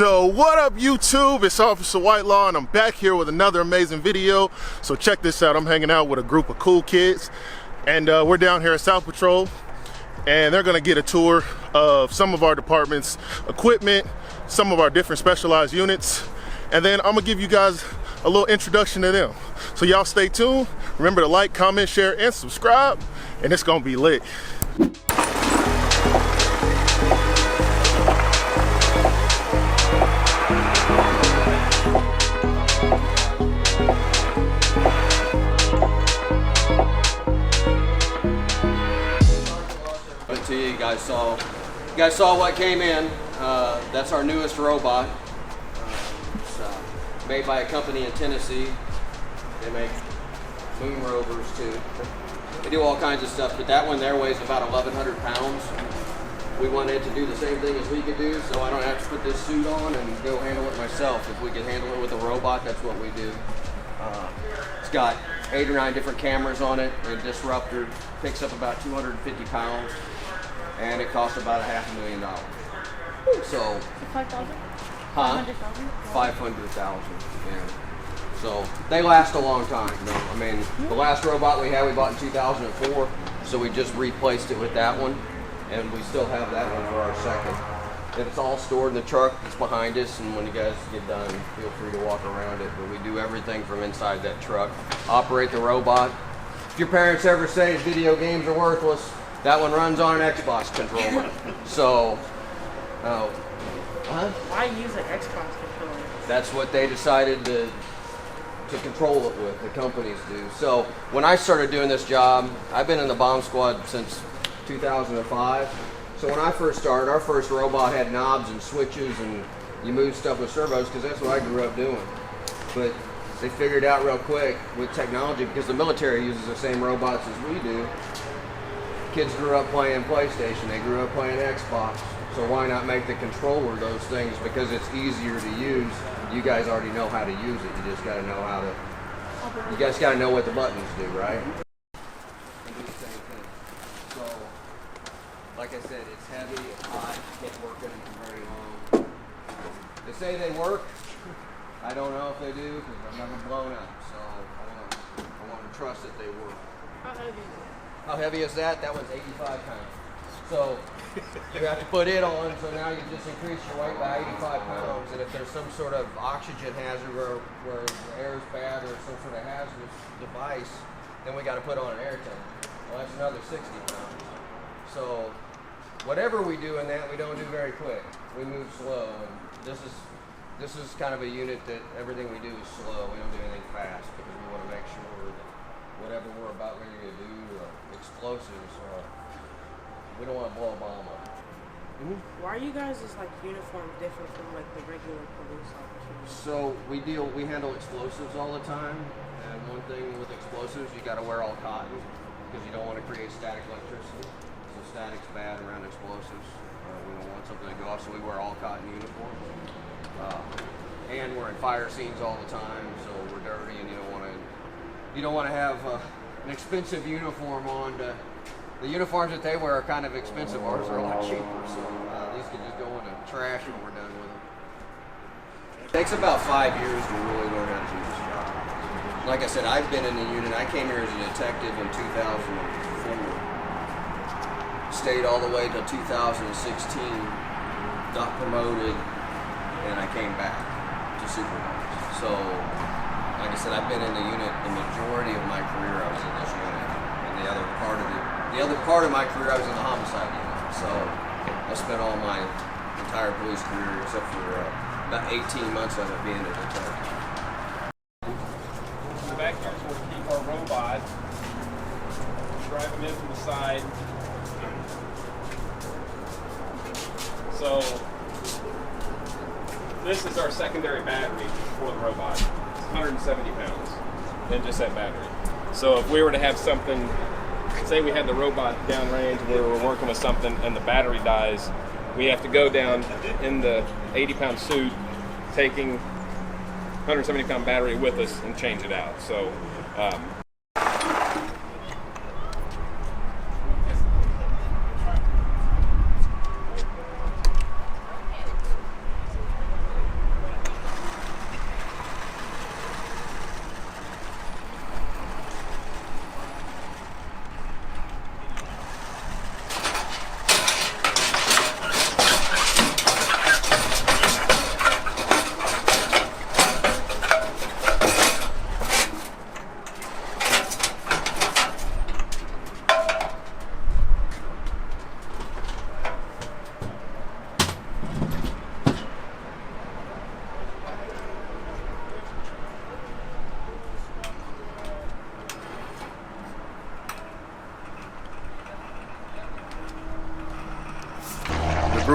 So what up YouTube, it's Officer Whitelaw and I'm back here with another amazing video. So check this out, I'm hanging out with a group of cool kids and we're down here at South Patrol and they're gonna get a tour of some of our department's equipment, some of our different specialized units, and then I'm gonna give you guys a little introduction to them. So y'all stay tuned, remember to like, comment, share, and subscribe, and it's gonna be lit. You guys saw what came in. That's our newest robot. It's made by a company in Tennessee. They make moon rovers too. They do all kinds of stuff, but that one there weighs about 1,100 pounds. We wanted to do the same thing as we could do, so I don't have to put this suit on and go handle it myself. If we could handle it with a robot, that's what we do. It's got 8 or 9 different cameras on it. A disruptor, picks up about 250 pounds. And it costs about $500,000. So 5,000? Huh? 500,000. Yeah. So they last a long time. You know? I mean, the last robot we had we bought in 2004, so we just replaced it with that one, and we still have that one for our second. And it's all stored in the truck. It's behind us, and when you guys get done, feel free to walk around it. But we do everything from inside that truck. Operate the robot. If your parents ever say video games are worthless, that one runs on an Xbox controller. So, Why use an Xbox controller? That's what they decided to control it with, the companies do. So, when I started doing this job, I've been in the bomb squad since 2005. So when I first started, our first robot had knobs and switches and you move stuff with servos because that's what I grew up doing. But they figured out real quick with technology, because the military uses the same robots as we do. Kids grew up playing PlayStation, they grew up playing Xbox, so why not make the controller those things? Because it's easier to use. You guys already know how to use it, you just gotta know how to, you guys gotta know what the buttons do, right? And do the same thing. So, like I said, it's heavy, it's hot, you can't work in it for very long. They say they work, I don't know if they do, because I've never blown up, so I want to trust that they work. How heavy is it? How heavy is that? That one's 85 pounds. So you have to put it on, so now you just increase your weight by 85 pounds. And if there's some sort of oxygen hazard where the air is bad or some sort of hazardous device, then we got to put on an air tank. Well, that's another 60 pounds. So whatever we do in that, we don't do very quick. We move slow. And this is kind of a unit that everything we do is slow. We don't do anything fast because we want to make sure that whatever we're about ready to do, explosives, we don't want to blow a bomb up. Why are you guys' uniform different from the regular police officers? So we handle explosives all the time, and one thing with explosives, you got to wear all cotton because you don't want to create static electricity. So static's bad around explosives. We don't want something to go off, so we wear all cotton uniform. And we're in fire scenes all the time, so we're dirty, and you don't want to have an expensive uniform on. The uniforms that they wear are kind of expensive. Ours are a lot cheaper, so these can just go in the trash when we're done with them. It takes about 5 years to really learn how to do this job. Like I said, I've been in the unit. I came here as a detective in 2004. Stayed all the way till 2016. Got promoted, and I came back to supervise. So, like I said, I've been in the unit the majority of my career. I was in this unit, and the other part of my career I was in the homicide unit. So I spent all my entire police career, except for about 18 months of it being a detective. The back here is where we keep our robot. Drive them in from the side. So this is our secondary battery for the robot. 170 pounds, then just that battery. So if we were to have something, say we had the robot downrange where we're working with something and the battery dies, we have to go down in the 80-pound suit, taking 170-pound battery with us and change it out. So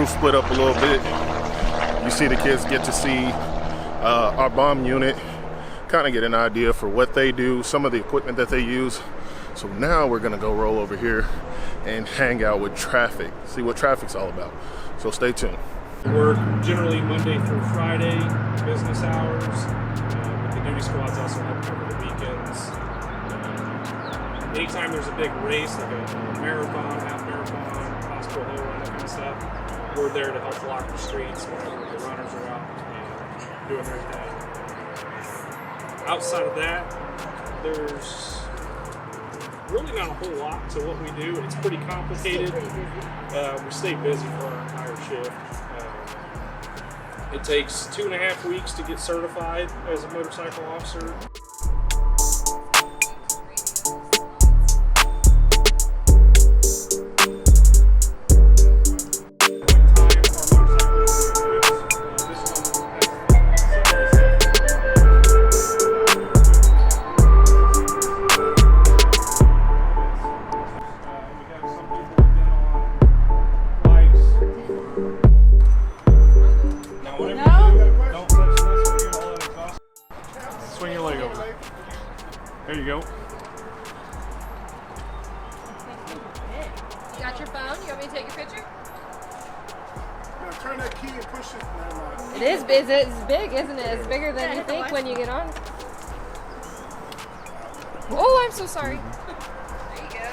crew split up a little bit. You see the kids get to see our bomb unit, kind of get an idea for what they do, some of the equipment that they use. So now we're gonna go roll over here and hang out with traffic, see what traffic's all about. So stay tuned. Work generally Monday through Friday, business hours. But the duty squads also help cover the weekends. Anytime there's a big race, like a marathon, half marathon, hospital hill run, that kind of stuff, we're there to help block the streets whenever the runners are out and doing their thing. Outside of that, there's really not a whole lot to what we do. It's pretty complicated. We stay busy for our entire shift. It takes 2.5 weeks to get certified as a motorcycle officer. Swing your leg over. There you go. You got your phone? You want me to take your picture? Now turn that key and push it. It is big. It's big, isn't it? It's bigger than you think when you get on. Oh, I'm so sorry. There you go.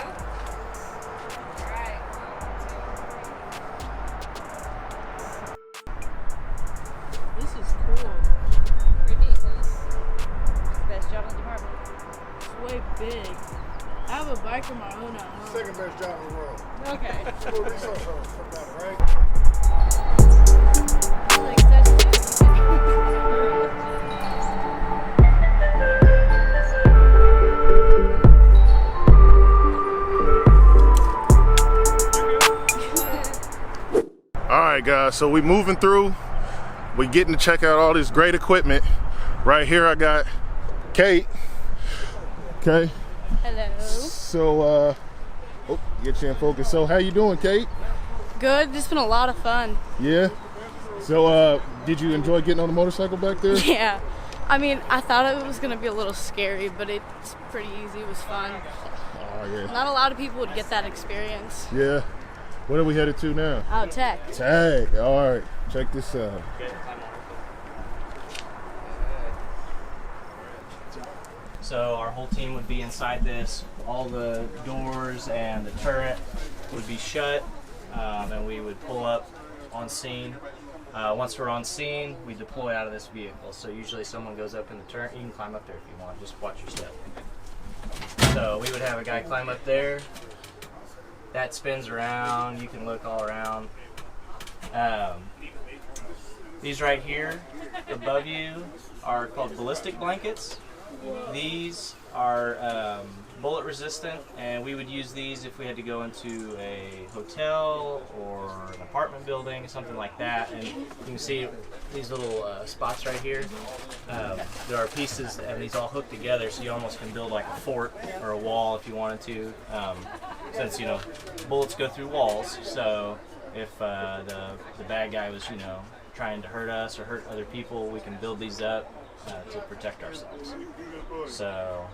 All right. This is cool. Pretty neat, huh? Best job in the department. It's way big. I have a bike of my own at home. Second best job in the world. Okay. Well, this also about it, right? Like such too. All right, guys, so we moving through. We getting to check out all this great equipment. Right here I got Kate. Okay. Hello. So, oh, get you in focus. So how you doing, Kate? Good. It's been a lot of fun. Yeah? So, did you enjoy getting on the motorcycle back there? Yeah. I mean, I thought it was going to be a little scary, but it's pretty easy. It was fun. Oh, yeah. Not a lot of people would get that experience. Yeah. What are we headed to now? Oh, tech. Tag. All right. Check this out. So our whole team would be inside this. All the doors and the turret would be shut, and we would pull up on scene. Once we're on scene, we deploy out of this vehicle. So usually someone goes up in the turret. You can climb up there if you want. Just watch your step. So we would have a guy climb up there. That spins around. You can look all around. These right here above you are called Ballistic Blankets. These are bullet resistant, and we would use these if we had to go into a hotel or an apartment building, something like that. And you can see these little spots right here. There are pieces, and these all hook together, so you almost can build like a fort or a wall if you wanted to. Since bullets go through walls, so if the bad guy was trying to hurt us or hurt other people, we can build these up to protect ourselves. So,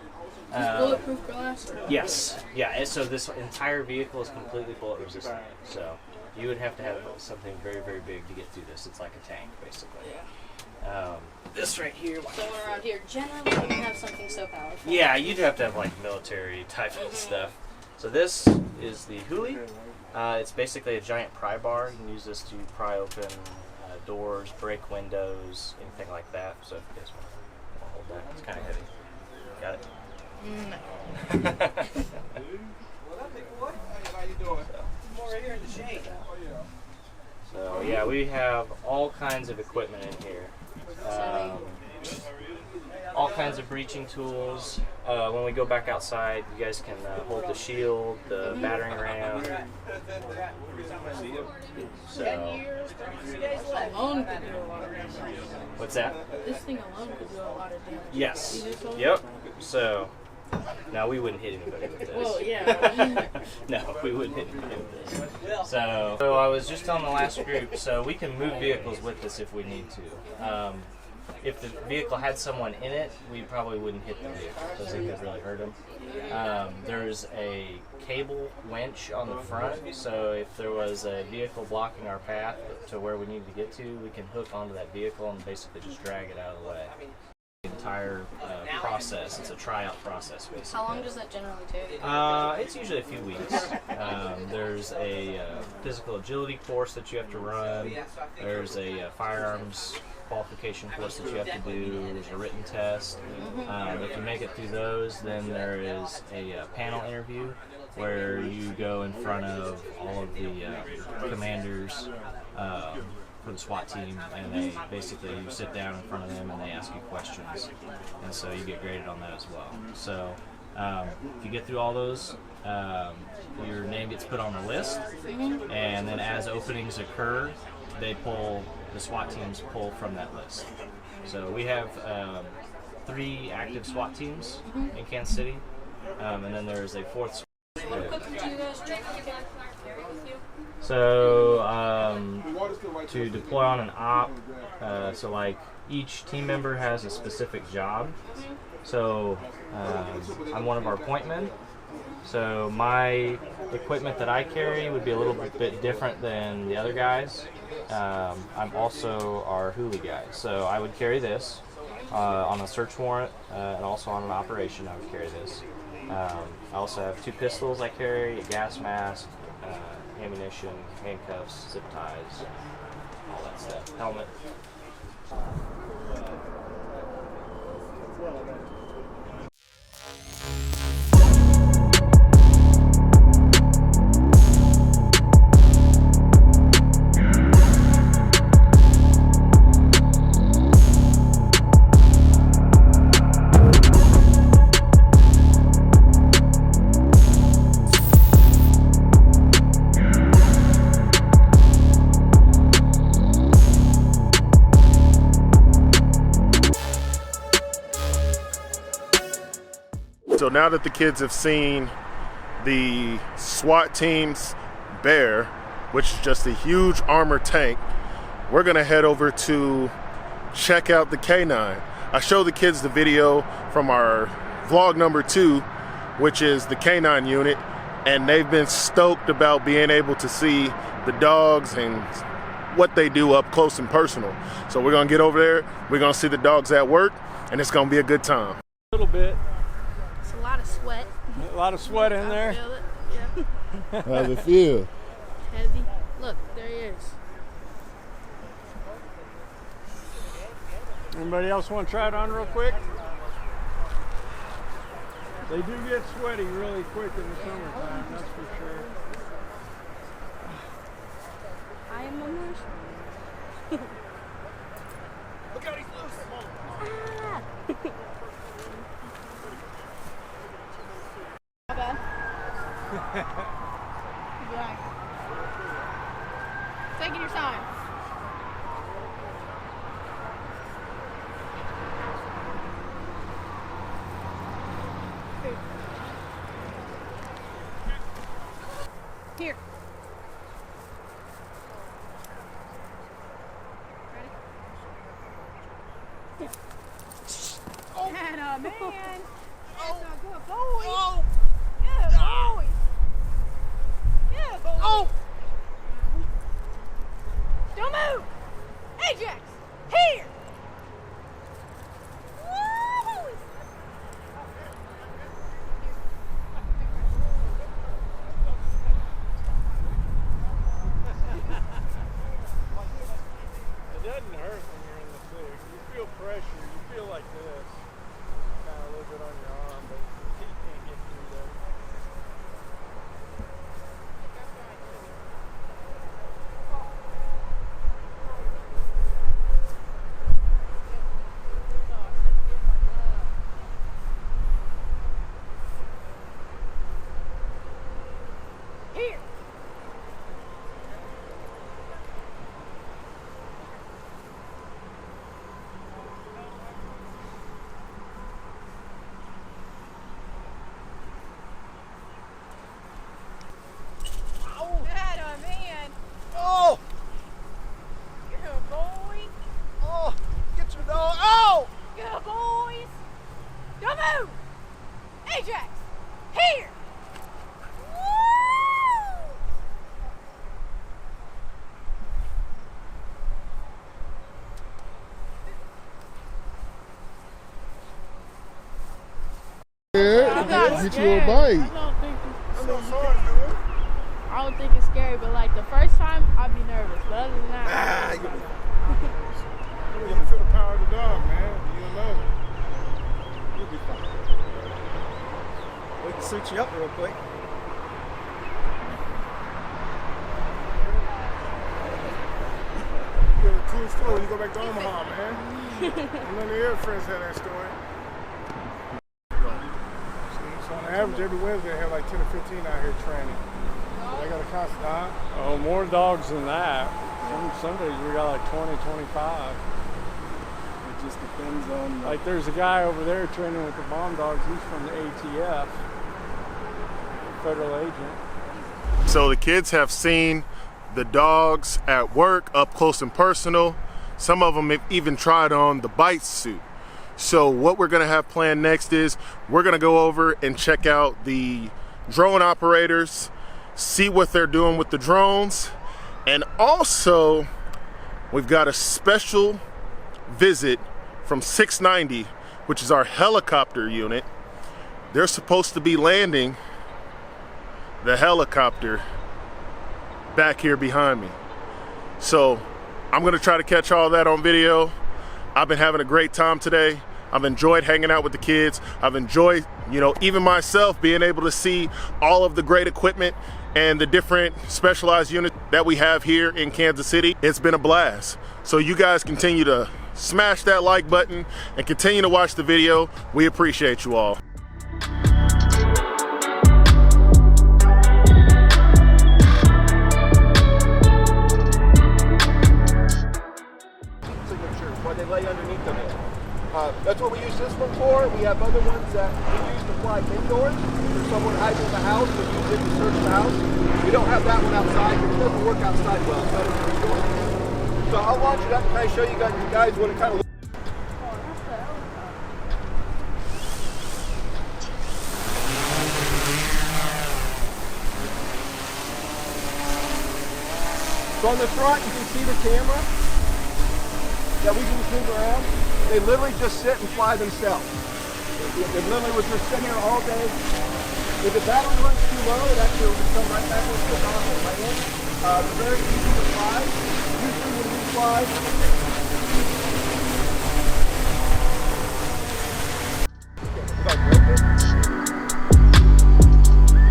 Bulletproof glass? yes, yeah. So this entire vehicle is completely bullet resistant. So you would have to have something very, very big to get through this. It's like a tank, basically. This right here. Someone around here generally wouldn't have something so powerful. Yeah, you'd have to have like military type of stuff. So this is the huli. It's basically a giant pry bar. You can use this to pry open doors, break windows, anything like that. So if you guys want to hold that, it's kind of heavy. Got it? So yeah, we have all kinds of equipment in here. All kinds of breaching tools. When we go back outside, you guys can hold the shield, the battering ram. So, Alone could do a lot of damage. what's that? This thing alone could do a lot of damage. Yes. You do something? Yep. So No, we wouldn't hit anybody with this. Well, yeah. No, we wouldn't hit anybody with this. So I was just telling the last group, so we can move vehicles with this if we need to. If the vehicle had someone in it, we probably wouldn't hit the vehicle because it could really hurt them. There's a cable winch on the front, so if there was a vehicle blocking our path to where we needed to get to, we can hook onto that vehicle and basically just drag it out of the way. The entire process, it's a tryout process basically. How long does that generally take? It's usually a few weeks. There's a physical agility course that you have to run. There's a firearms qualification course that you have to do. There's a written test. If you make it through those, then there is a panel interview where you go in front of all of the commanders for the SWAT team, and they basically, you sit down in front of them and they ask you questions, and so you get graded on that as well. So if you get through all those, your name gets put on the list, and then as openings occur, the SWAT teams pull from that list. So we have 3 active SWAT teams in Kansas City, and then there's a 4th. What equipment do you guys generally carry with you? So to deploy on an op, so like each team member has a specific job. So I'm one of our point men. So my equipment that I carry would be a little bit different than the other guys. I'm also our hoolie guy. So I would carry this on a search warrant and also on an operation I would carry this. I also have 2 pistols I carry, a gas mask, ammunition, handcuffs, zip ties, all that stuff, helmet. So now that the kids have seen the SWAT team's bear, which is just a huge armored tank, we're gonna head over to check out the Canine. I showed the kids the video from our vlog number 2, which is the Canine Unit, and they've been stoked about being able to see the dogs and what they do up close and personal. So we're gonna get over there, we're gonna see the dogs at work, and it's gonna be a good time. A little bit. It's a lot of sweat. A lot of sweat in there. I feel it. Yep. How's it feel? Heavy. Look, there he is. Anybody else want to try it on real quick? They do get sweaty really quick in the summertime, that's for sure. I am almost. Look out, he's loose. Ah. Not bad. Yeah. Taking your time. Here. Ready? Yeah. Oh. Atta man. That's a good boy. Oh. Good boy. Good boy. Oh. Don't move. Ajax. Here. Woo. It doesn't hurt when you're in the field. You feel pressure, you feel like this. Kind of a little bit on your arm, but your teeth can't get through there. Here. Get you a bite. I don't think it's scary, but like the first time, I'd be nervous. But other than that, You can feel the power of the dog, man. You'll know it. You'll be fine. We can suit you up real quick. You have a cool story when you go back to Omaha, man. None of your friends had that story. So on average, every Wednesday, they have like 10 or 15 out here training. They got a constant, Oh, more dogs than that. Some days we got like 20, 25. It just depends on. Like there's a guy over there training with the bomb dogs. He's from the ATF, federal agent. So the kids have seen the dogs at work up close and personal. Some of them have even tried on the bite suit. So what we're gonna have planned next is we're gonna go over and check out the drone operators, see what they're doing with the drones, and also we've got a special visit from 690, which is our helicopter unit. They're supposed to be landing the helicopter back here behind me. So I'm gonna try to catch all that on video. I've been having a great time today. I've enjoyed hanging out with the kids. I've enjoyed, even myself being able to see all of the great equipment and the different specialized units that we have here in Kansas City. It's been a blast. So you guys continue to smash that like button and continue to watch the video. We appreciate you all. What they lay underneath them in. That's what we use this one for. We have other ones that we use to fly indoors. If someone hides in the house, we use it to search the house. We don't have that one outside because it doesn't work outside well. It's better for indoors. So I'll launch it up and kind of show you guys what it kind of looks like. So on the front, you can see the camera that we can just move around. They literally just sit and fly themselves. They literally was just sitting here all day. If the battery runs too low, it actually will come right back into the off and land. They're very easy to fly. Usually when we fly,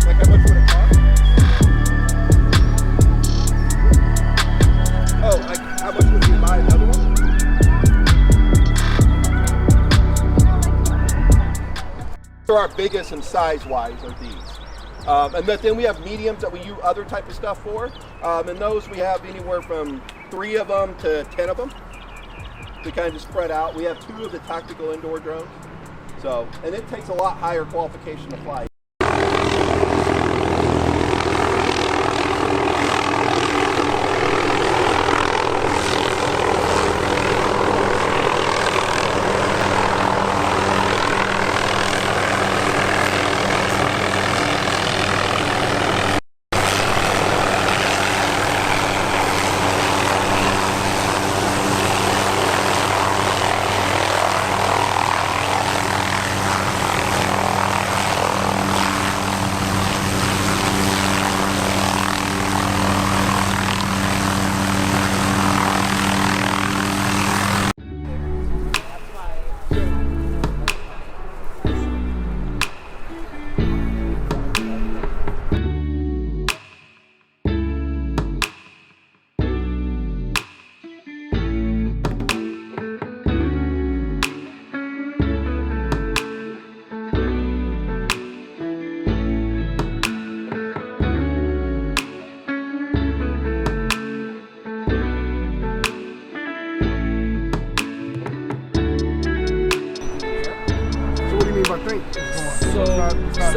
like how much would it cost? Oh, like how much would you buy another one? Our biggest and size-wise are these. And then we have mediums that we use other type of stuff for. And those we have anywhere from 3 of them to 10 of them to kind of just spread out. We have 2 of the tactical indoor drones. So, and it takes a lot higher qualification to fly.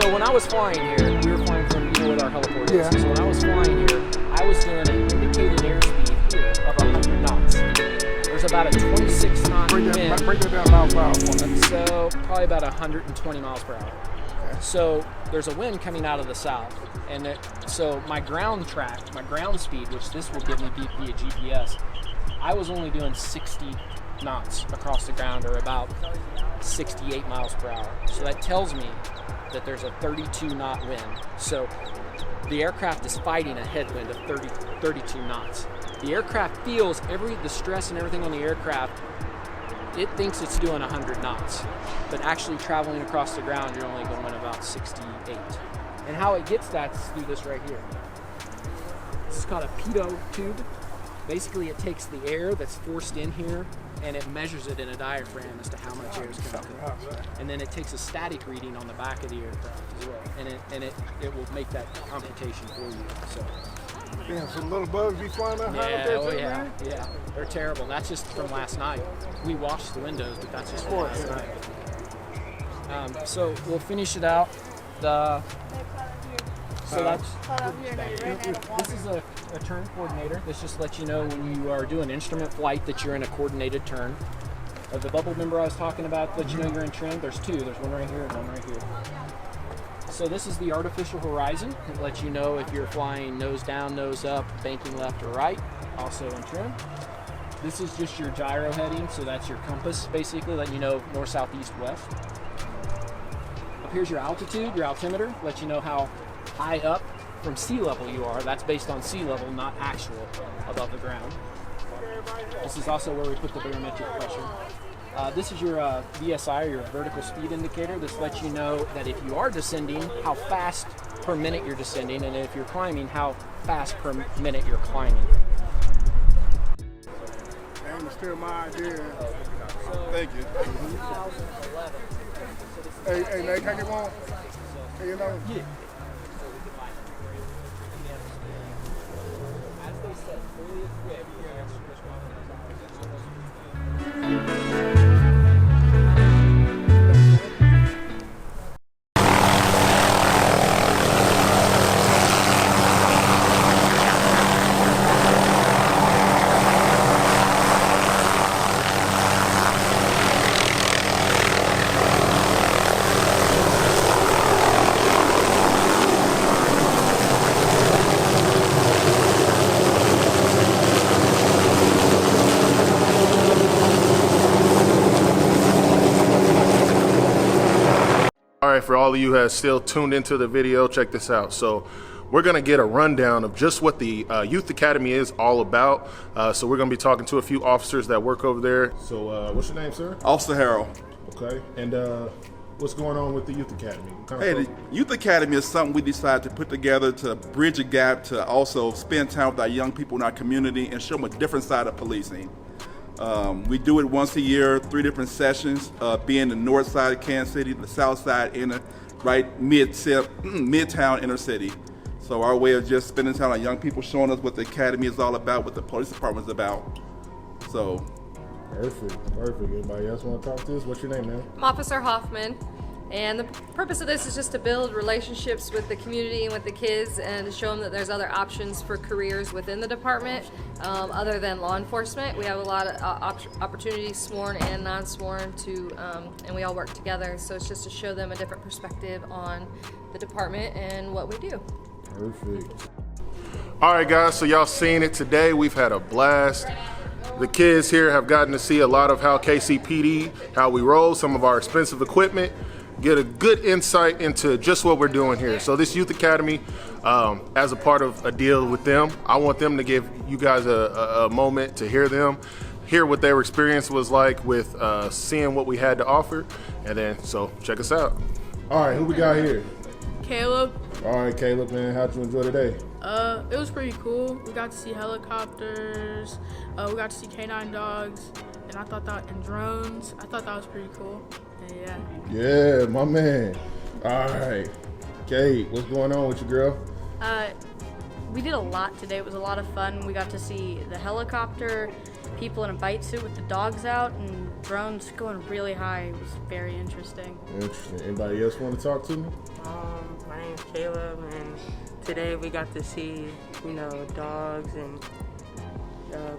So when I was flying here, we were flying from, with our heliport. Yeah. So when I was flying here, I was doing an indicated airspeed here of 100 knots. There's about a 26 knot wind. Break that down mile per hour for me. So probably about 120 miles per hour. Okay. So there's a wind coming out of the south. And so my ground track, my ground speed, which this will give me via GPS, I was only doing 60 knots across the ground, or about 68 miles per hour. So that tells me that there's a 32 knot wind. So the aircraft is fighting a headwind of 32 knots. The aircraft feels the stress and everything on the aircraft. It thinks it's doing 100 knots, but actually traveling across the ground, you're only going about 68. And how it gets that is through this right here. This is called a Pitot Tube. Basically, it takes the air that's forced in here and it measures it in a diaphragm as to how much air is coming through. And then it takes a static reading on the back of the aircraft as well. And it will make that computation for you. So. Damn, some little bugs be flying out Yeah, there oh too, yeah, man? yeah. They're terrible. That's just from last night. We washed the windows, but that's just from last night. So we'll finish it out. This is a turn coordinator. This just lets you know when you are doing instrument flight that you're in a coordinated turn. The bubble member I was talking about lets you know you're in trim. There's two. There's one right here and one right here. So this is the artificial horizon. It lets you know if you're flying nose down, nose up, banking left or right, also in trim. This is just your gyro heading, so that's your compass, basically, letting you know north, south, east, west. Up here's your altitude, your altimeter, lets you know how high up from sea level you are. That's based on sea level, not actual above the ground. This is also where we put the barometric pressure. This is your VSI, or your vertical speed indicator. This lets you know that if you are descending, how fast per minute you're descending, and if you're climbing, how fast per minute you're climbing. That's still my idea. Thank you. Hey, Nate, can I get one? Hey, you know? Yeah. As they said, fully equipped. Alright, for all of you who have still tuned into the video, check this out. So we're going to get a rundown of just what the Youth Academy is all about. So we're going to be talking to a few officers that work over there. So what's your name, sir? Officer Harold. Okay, and what's going on with the Youth Academy? Hey, the Youth Academy is something we decided to put together to bridge a gap, to also spend time with our young people in our community and show them a different side of policing. We do it once a year, 3 different sessions, being the north side of Kansas City, the south side, and the midtown inner city. So our way of just spending time with our young people, showing us what the academy is all about, what the police department is about. So. Perfect. Anybody else want to talk to us? What's your name, man? I'm Officer Hoffman, and the purpose of this is just to build relationships with the community and with the kids, and to show them that there's other options for careers within the department other than law enforcement. We have a lot of opportunities, sworn and non-sworn, and we all work together. So it's just to show them a different perspective on the department and what we do. Perfect. All right, guys, so y'all seen it today. We've had a blast. The kids here have gotten to see a lot of how KCPD, how we roll, some of our expensive equipment, get a good insight into just what we're doing here. So this Youth Academy, as a part of a deal with them, I want them to give you guys a moment to hear what their experience was like with seeing what we had to offer. And then, so check us out. All right, who we got here? Caleb. All right, Caleb, man, how'd you enjoy today? It was pretty cool. We got to see helicopters. We got to see canine dogs, and and drones. I thought that was pretty cool. And Yeah, my man. All right, Kate, what's going on with you, girl? We did a lot today. It was a lot of fun. We got to see the helicopter, people in a bite suit with the dogs out, and drones going really high. It was very interesting. Interesting. Anybody else want to talk to me? My name's Caleb, and today we got to see, dogs, and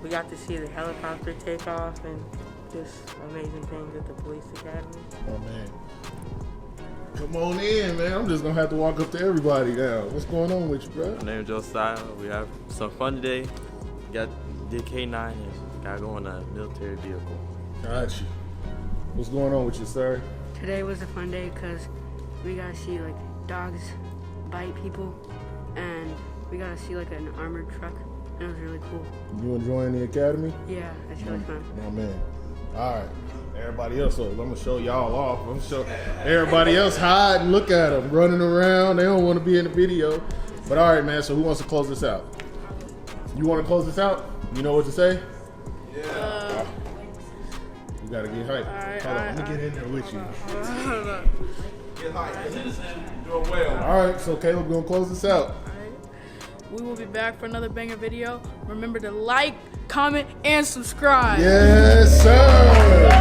we got to see the helicopter take off, and just amazing things at the police academy. Oh man. Come on in, man. I'm just gonna have to walk up to everybody now. What's going on with you, bro? My name is Josiah. We have some fun today. Did K9 and got to go in a military vehicle. Got you. What's going on with you, sir? Today was a fun day because we got to see like dogs bite people, and we got to see like an armored truck, and it was really cool. You enjoying the academy? Yeah, it's really fun. Oh man. All right. Everybody else, so I'm gonna show y'all off. I'm gonna show everybody else hide and look at them running around. They don't want to be in the video. But all right, man. So who wants to close this out? You want to close this out? You know what to say? Yeah. You gotta get hyped. Hold on, let me get in there with you. Get hyped. Doing well. All right, so Caleb, we're gonna close this out. We will be back for another banger video. Remember to like, comment, and subscribe. Yes, sir.